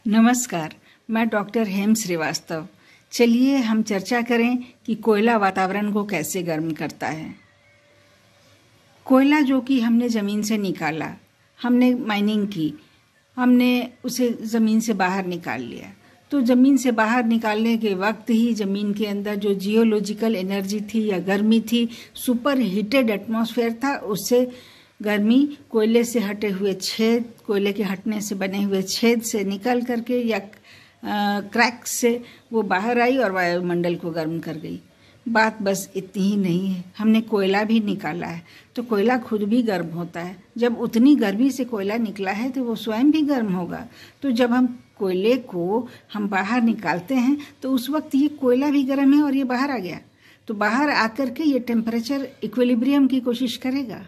नमस्कार, मैं डॉक्टर हेम श्रीवास्तव। चलिए हम चर्चा करें कि कोयला वातावरण को कैसे गर्म करता है। कोयला जो कि हमने ज़मीन से निकाला, हमने माइनिंग की, हमने उसे ज़मीन से बाहर निकाल लिया। तो ज़मीन से बाहर निकालने के वक्त ही ज़मीन के अंदर जो जियोलॉजिकल एनर्जी थी या गर्मी थी, सुपर हीटेड एटमॉस्फेयर था, उससे गर्मी कोयले से हटे हुए छेद, कोयले के हटने से बने हुए छेद से निकल करके या क्रैक्स से वो बाहर आई और वायुमंडल को गर्म कर गई। बात बस इतनी ही नहीं है, हमने कोयला भी निकाला है तो कोयला खुद भी गर्म होता है। जब उतनी गर्मी से कोयला निकला है तो वो स्वयं भी गर्म होगा। तो जब हम कोयले को हम बाहर निकालते हैं तो उस वक्त ये कोयला भी गर्म है और ये बाहर आ गया। तो बाहर आकर के ये टेम्परेचर इक्विलिब्रियम की कोशिश करेगा।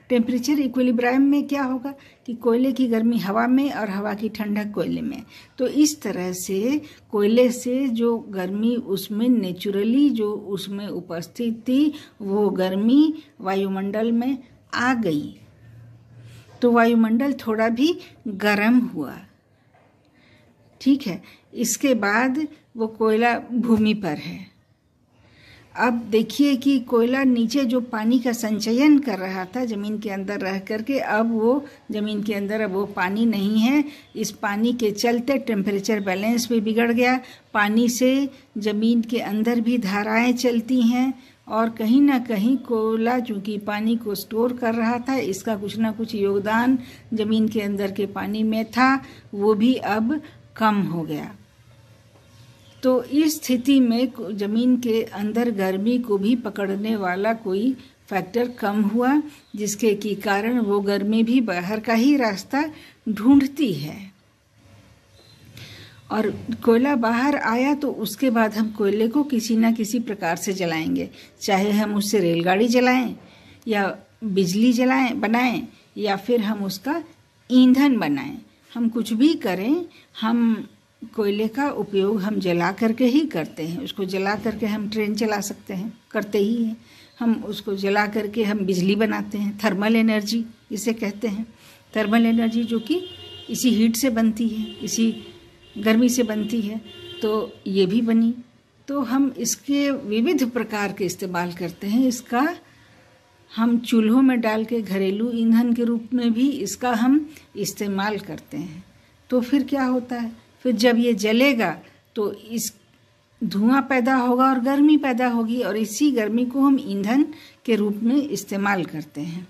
टेम्परेचर इक्विलिब्रियम में क्या होगा कि कोयले की गर्मी हवा में और हवा की ठंडक कोयले में। तो इस तरह से कोयले से जो गर्मी उसमें नेचुरली जो उसमें उपस्थित थी वो गर्मी वायुमंडल में आ गई, तो वायुमंडल थोड़ा भी गर्म हुआ। ठीक है, इसके बाद वो कोयला भूमि पर है। अब देखिए कि कोयला नीचे जो पानी का संचयन कर रहा था ज़मीन के अंदर रह करके, अब वो ज़मीन के अंदर अब वो पानी नहीं है। इस पानी के चलते टेम्परेचर बैलेंस भी बिगड़ गया। पानी से ज़मीन के अंदर भी धाराएं चलती हैं और कहीं ना कहीं कोयला चूँकि पानी को स्टोर कर रहा था, इसका कुछ ना कुछ योगदान ज़मीन के अंदर के पानी में था, वो भी अब कम हो गया। तो इस स्थिति में ज़मीन के अंदर गर्मी को भी पकड़ने वाला कोई फैक्टर कम हुआ, जिसके की कारण वो गर्मी भी बाहर का ही रास्ता ढूंढती है। और कोयला बाहर आया तो उसके बाद हम कोयले को किसी ना किसी प्रकार से जलाएंगे, चाहे हम उससे रेलगाड़ी जलाएं या बिजली बनाएं या फिर हम उसका ईंधन बनाएं। हम कुछ भी करें, हम कोयले का उपयोग हम जला करके ही करते हैं। उसको जला करके हम ट्रेन चला सकते हैं, करते ही हैं। हम उसको जला करके हम बिजली बनाते हैं, थर्मल एनर्जी इसे कहते हैं। थर्मल एनर्जी जो कि इसी हीट से बनती है, इसी गर्मी से बनती है, तो ये भी बनी। तो हम इसके विविध प्रकार के इस्तेमाल करते हैं। इसका हम चूल्हों में डाल के घरेलू ईंधन के रूप में भी इसका हम इस्तेमाल करते हैं। तो फिर क्या होता है, फिर जब ये जलेगा तो इस धुआं पैदा होगा और गर्मी पैदा होगी और इसी गर्मी को हम ईंधन के रूप में इस्तेमाल करते हैं।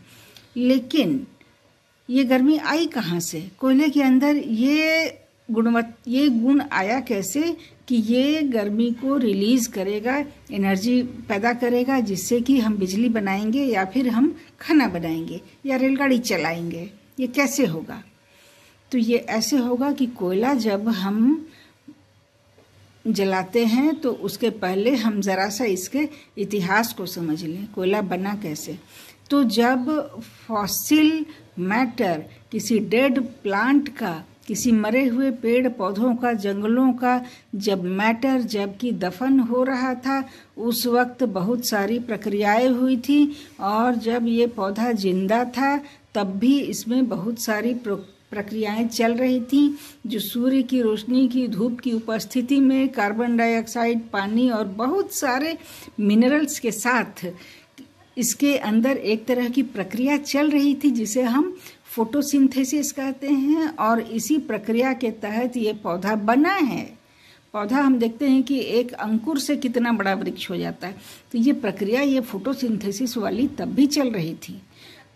लेकिन ये गर्मी आई कहाँ से? कोयले के अंदर ये गुण आया कैसे कि ये गर्मी को रिलीज करेगा, एनर्जी पैदा करेगा, जिससे कि हम बिजली बनाएंगे या फिर हम खाना बनाएंगे या रेलगाड़ी चलाएंगे। ये कैसे होगा? तो ये ऐसे होगा कि कोयला जब हम जलाते हैं तो उसके पहले हम ज़रा सा इसके इतिहास को समझ लें। कोयला बना कैसे? तो जब फॉसिल मैटर किसी डेड प्लांट का, किसी मरे हुए पेड़ पौधों का, जंगलों का जबकि दफन हो रहा था, उस वक्त बहुत सारी प्रक्रियाएं हुई थी। और जब ये पौधा जिंदा था तब भी इसमें बहुत सारी प्रक्रियाएं चल रही थी, जो सूर्य की रोशनी की, धूप की उपस्थिति में कार्बन डाइऑक्साइड, पानी और बहुत सारे मिनरल्स के साथ इसके अंदर एक तरह की प्रक्रिया चल रही थी जिसे हम फोटोसिंथेसिस कहते हैं। और इसी प्रक्रिया के तहत ये पौधा बना है। पौधा हम देखते हैं कि एक अंकुर से कितना बड़ा वृक्ष हो जाता है। तो ये प्रक्रिया, ये फोटोसिंथेसिस वाली तब भी चल रही थी।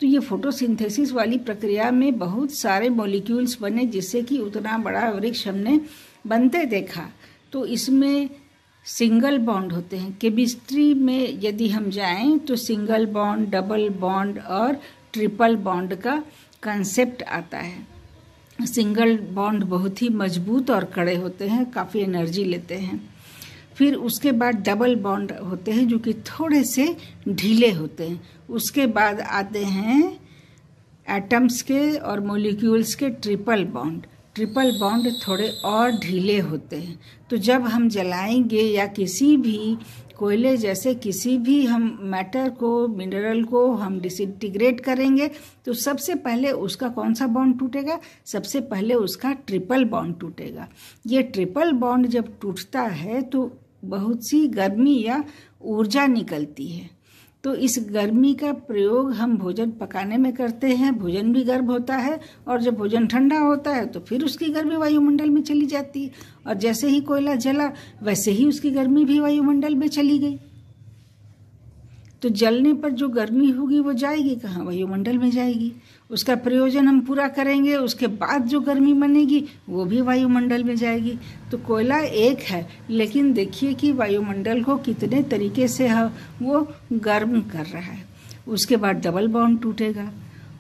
तो ये फोटोसिंथेसिस वाली प्रक्रिया में बहुत सारे मॉलिक्यूल्स बने जिससे कि उतना बड़ा वृक्ष हमने बनते देखा। तो इसमें सिंगल बॉन्ड होते हैं। केमिस्ट्री में यदि हम जाएं तो सिंगल बॉन्ड, डबल बॉन्ड और ट्रिपल बॉन्ड का कंसेप्ट आता है। सिंगल बॉन्ड बहुत ही मजबूत और कड़े होते हैं, काफ़ी एनर्जी लेते हैं। फिर उसके बाद डबल बॉन्ड होते हैं जो कि थोड़े से ढीले होते हैं। उसके बाद आते हैं एटम्स के और मॉलिक्यूल्स के ट्रिपल बॉन्ड। ट्रिपल बॉन्ड थोड़े और ढीले होते हैं। तो जब हम जलाएंगे या किसी भी कोयले जैसे किसी भी हम मैटर को, मिनरल को हम डिसइंटीग्रेट करेंगे तो सबसे पहले उसका कौन सा बॉन्ड टूटेगा? सबसे पहले उसका ट्रिपल बॉन्ड टूटेगा। ये ट्रिपल बॉन्ड जब टूटता है तो बहुत सी गर्मी या ऊर्जा निकलती है। तो इस गर्मी का प्रयोग हम भोजन पकाने में करते हैं, भोजन भी गर्म होता है, और जब भोजन ठंडा होता है तो फिर उसकी गर्मी वायुमंडल में चली जाती है, और जैसे ही कोयला जला वैसे ही उसकी गर्मी भी वायुमंडल में चली गई। तो जलने पर जो गर्मी होगी वो जाएगी कहाँ? वायुमंडल में जाएगी। उसका प्रयोजन हम पूरा करेंगे, उसके बाद जो गर्मी बनेगी वो भी वायुमंडल में जाएगी। तो कोयला एक है, लेकिन देखिए कि वायुमंडल को कितने तरीके से वो गर्म कर रहा है। उसके बाद डबल बॉन्ड टूटेगा।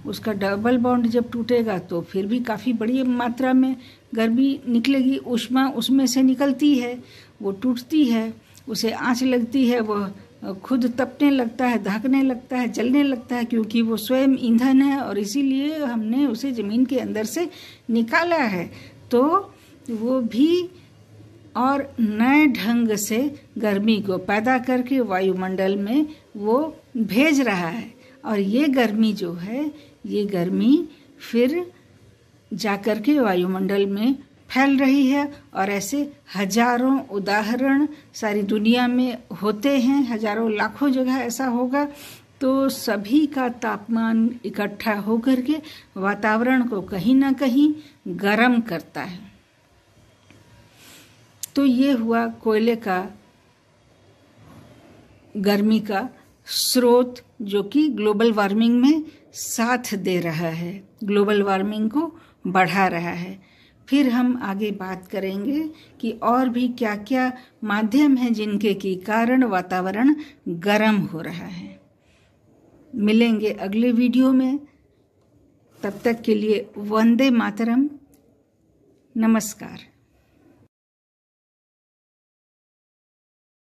उसका डबल बॉन्ड जब टूटेगा तो फिर भी काफ़ी बड़ी मात्रा में गर्मी निकलेगी, ऊष्मा उसमें से निकलती है, वो टूटती है, उसे आँच लगती है, वो खुद तपने लगता है, दहकने लगता है, जलने लगता है, क्योंकि वो स्वयं ईंधन है और इसीलिए हमने उसे ज़मीन के अंदर से निकाला है। तो वो भी और नए ढंग से गर्मी को पैदा करके वायुमंडल में वो भेज रहा है, और ये गर्मी जो है, ये गर्मी फिर जाकर के वायुमंडल में फैल रही है। और ऐसे हजारों उदाहरण सारी दुनिया में होते हैं, हजारों लाखों जगह ऐसा होगा। तो सभी का तापमान इकट्ठा होकर के वातावरण को कहीं ना कहीं गर्म करता है। तो ये हुआ कोयले का गर्मी का स्रोत, जो कि ग्लोबल वार्मिंग में साथ दे रहा है, ग्लोबल वार्मिंग को बढ़ा रहा है। फिर हम आगे बात करेंगे कि और भी क्या क्या माध्यम हैं जिनके के कारण वातावरण गर्म हो रहा है। मिलेंगे अगले वीडियो में। तब तक के लिए वंदे मातरम, नमस्कार।